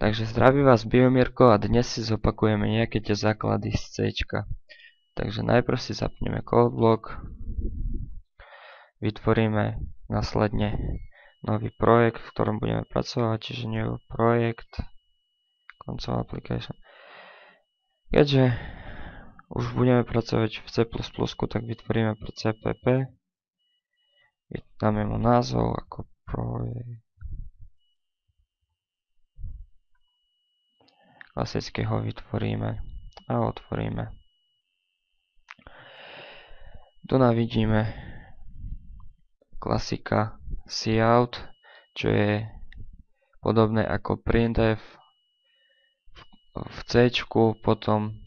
Takže zdraví vás Biomirko a dnes si zopakujeme nejaké tie základy z C. Takže najprv si zapneme CodeBlock, vytvoríme následne nový projekt, v ktorom budeme pracovať, čiže new projekt, console application. Keďže už budeme pracovať v C++, tak vytvoríme pre CPP, dáme mu názov ako projekt. Klasicky ho vytvoríme a otvoríme. Tu vidíme klasika cout, čo je podobné ako printf v C, potom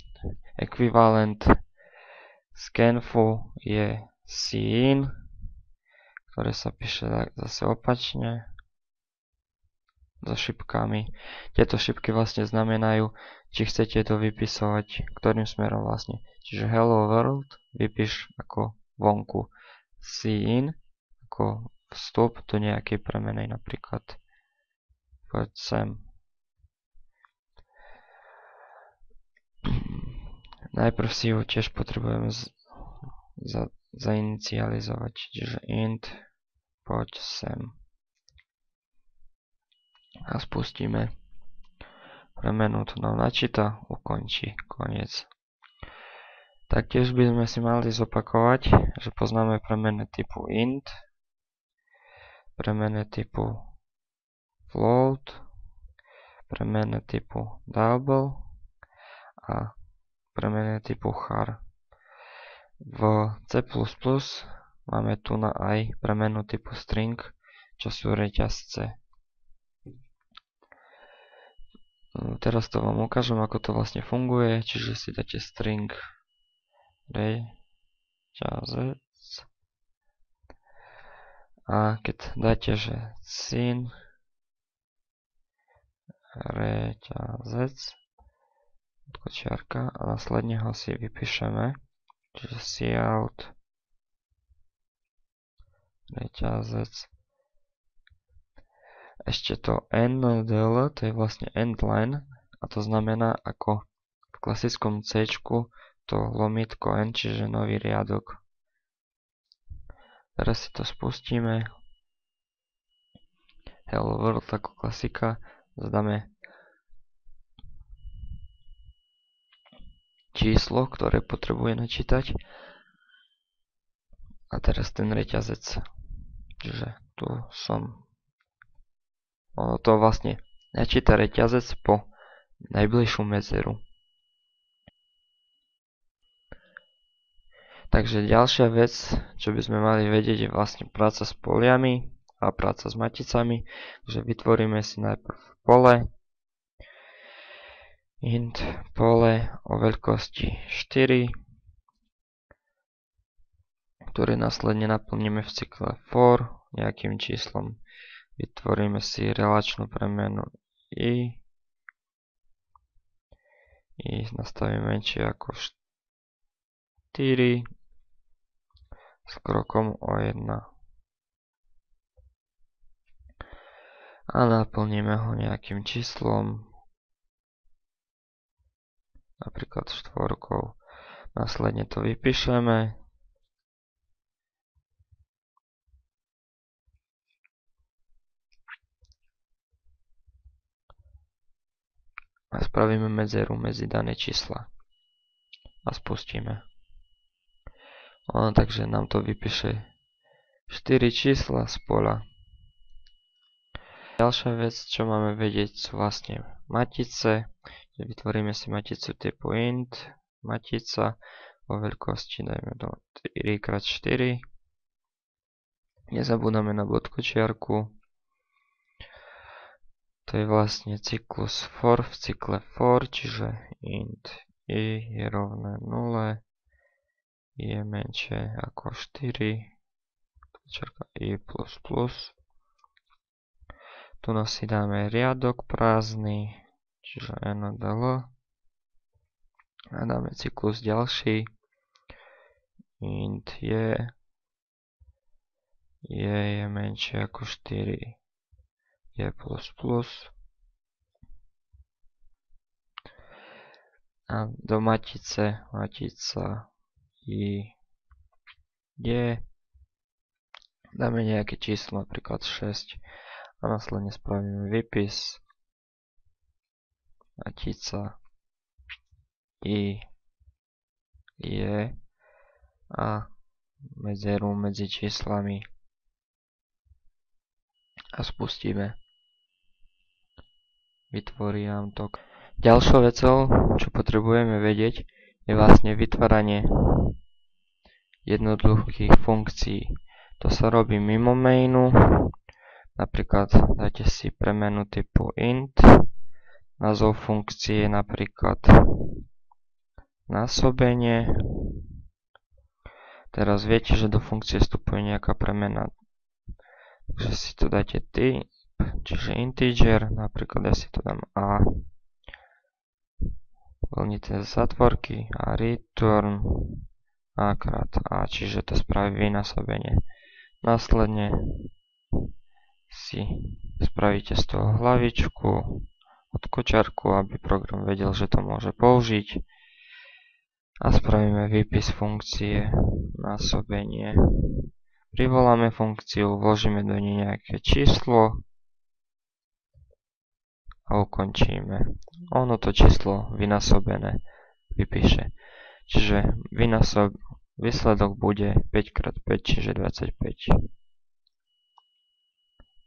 ekvivalent scanfu je cin, ktoré sa píše zase opačne so šipkami. Tieto šipky vlastne znamenajú, či chcete to vypisovať, ktorým smerom vlastne. Čiže hello world vypíš ako vonku, cin ako vstup do nejakej premenej, napríklad poď sem. Najprv si ho tiež potrebujeme zainicializovať, čiže int poď sem. A spustíme premenu, to nám načíta, ukončí, koniec. Taktiež by sme si mali zopakovať, že poznáme premeny typu int, premeny typu float, premeny typu double a premeny typu char. V C++ máme tu aj premenu typu string, čo sú reťazce. Teraz to vám ukážem, ako to vlastne funguje, čiže si dáte string reťazec a keď dáte, že cin reťazec kočiarka a následne ho si vypíšeme, čiže cout reťazec. Ešte to endl, to je vlastne endline, a to znamená ako v klasickom C to lomitko n, čiže nový riadok. Teraz si to spustíme. Hello world ako klasika. Zadáme číslo, ktoré potrebuje načítať. A teraz ten reťazec. Čiže tu som. Ono to vlastne načíta reťazec po najbližšiu medzeru. Takže ďalšia vec, čo by sme mali vedieť, je vlastne práca s poliami a práca s maticami. Takže vytvoríme si najprv pole, int pole o veľkosti 4, ktoré následne naplníme v cykle for nejakým číslom. Vytvoríme si relačnú premenu i nastavíme menšie ako 4 s krokom o 1 a naplníme ho nejakým číslom, napríklad 4. Následne to vypíšeme. A spravíme medzeru medzi dané čísla. A spustíme. Takže nám to vypíše 4 čísla z poľa. Ďalšia vec, čo máme vedieť, sú vlastne matice. Vytvoríme si maticu typu int, matica vo veľkosti, dajme to 4x4. Nezabúdame na bodkočiarku. To je vlastne cyklus for v cykle for, čiže int i je rovné 0, je menšie ako 4, i plus plus. Tu si dáme riadok prázdny, čiže ndl. A dáme cyklus ďalší, int je menšie ako 4, je plus plus. A do matice, matica I je, dáme nejaké číslo, napríklad 6 a následne spravíme výpis matica I je a medzeru medzi číslami a spustíme. Vytvorí nám to. Ďalšou vecou, čo potrebujeme vedieť, je vlastne vytváranie jednoduchých funkcií. To sa robí mimo mainu. Napríklad dáte si premenu typu int. Názov funkcie je napríklad násobenie. Teraz viete, že do funkcie vstupuje nejaká premena. Takže si to dáte typ, čiže integer, napríklad ja si to dám a. Voľnite zatvorky a return a krát a, čiže to spraví vynásobenie. Následne si spravíte z toho hlavičku od kočiarku, aby program vedel, že to môže použiť. A spravíme výpis funkcie násobenie. Privoláme funkciu, vložíme do nej nejaké číslo a ukončíme. Ono to číslo vynásobené vypíše. Čiže výsledok bude 5x5, čiže 25.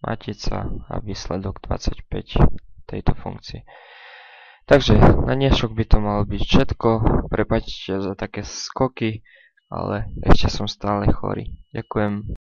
Matica a výsledok 25 tejto funkcie. Takže na dnešok by to malo byť všetko. Prepáčte za také skoky, ale ešte som stále chorý. Ďakujem.